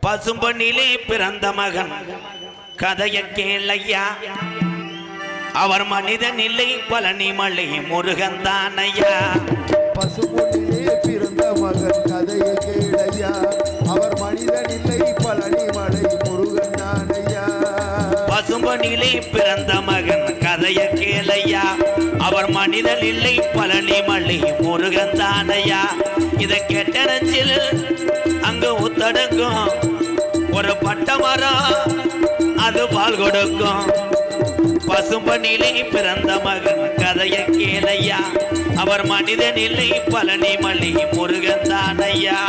பசும்பொன்னிலே பிறந்த மகன் கதையை கேளையா. அவர் மனிதன் இல்லை பழனிமலை முருகன் தானையா. பசும்பொன்னிலே பிறந்த மகன் கதையை கேளையா. அவர் மனிதன் இல்லை பழனிமலை முருகன் தானையா. பசும்பொன்னிலே பிறந்த மகன் கதையை கேளையா. அவர் மனிதன் இல்லை பழனிமலை முருகன் தானையா. இதை கேட்ட நெஞ்சில் அங்கு ஊத்தடுக்கும் ஒரு பட்ட மரம் அது பால் கொடுக்கும். பசும்பொன்னிலே பிறந்த மகன் கதையை கேளையா. அவர் மனிதன் இல்லை பழனிமலை முருகன் தானையா.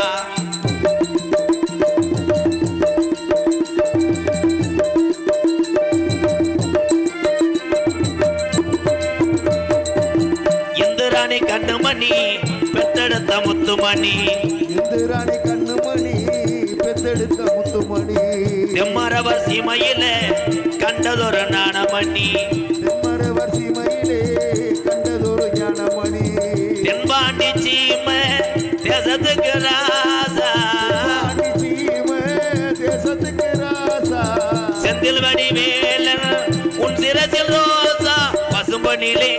இந்திராணி கண்ணுமணி பெத்தெடுத்த முத்துமணி. இந்திராணி கண்ணுமணி பெத்தெடுத்த முத்துமணி. தெம்மரவர் சீமையில கண்டதொரு ஞானமணி. தெம்மரவர் சீமையிலே கண்டதொரு ஞானமணி. தென்பாண்டி சீமை தேசத்துக்கு ராசா. சீமை தேசத்துக்கு ராசா. செந்தில் வடிவேலன் உன் சிரசில் ரோசா. பசும்பொன்னிலே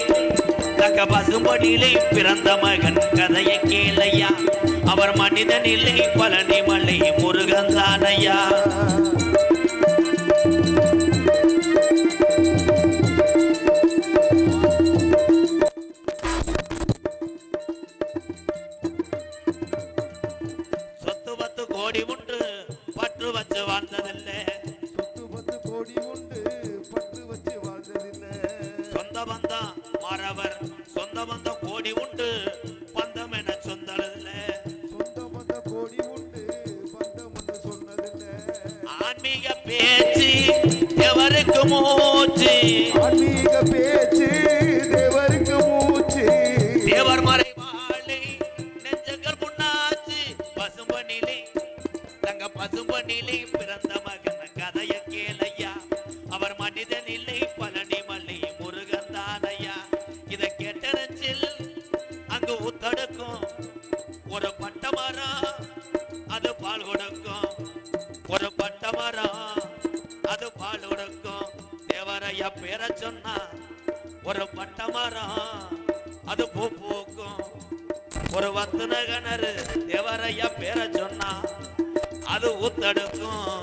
தக்க பசும்பொன்னிலே பிறந்த மகன் கதையை கேளையா. அவர் மனிதன் இல்லை பழனிமலை முருகன் தானையா. சொத்து 10 கோடி உண்டு பற்று வச்சு வாழ்ந்ததில்லை. சொத்து 10 கோடி உண்டு பற்று வச்சு வாழ்ந்ததில்லை. சொந்த பந்தம் மாறவர் சொந்த பந்தம் கோடி உண்டு பந்தம் என சொந்ததில்லை. சொந்த பந்த கோடி உண்டு பந்தம் என்று சொன்னதில்லை. ஆன்மீக பேச்சு எவருக்கு மூச்சு. ஆன்மீக பேச்சு தேவருக்கு மூச்சு. தேவர் மறை வாழை நெஞ்சங்கள் முன்னாச்சு. பசும்பொன்னிலே தங்க பசும்பொன்னிலே பிறந்த மகன் கதையை கேளையா. அவர் மனிதன் இல்லை பழனிமலை முருகன் தானையா. இதை கேட்ட நெஞ்சில் அங்கு ஊத்தடுக்கும் ஒரு பட்ட மரம் அது பால் கொடுக்கும். ஒரு பட்ட மரம் அது பால் கொடுக்கும். தேவரையா பேர சொன்னா ஒரு பட்ட மரம் அது பூ பூக்கும். ஒரு வத்துன கிணறு தேவரையா பேர சொன்னா அது ஊத்தடுக்கும்.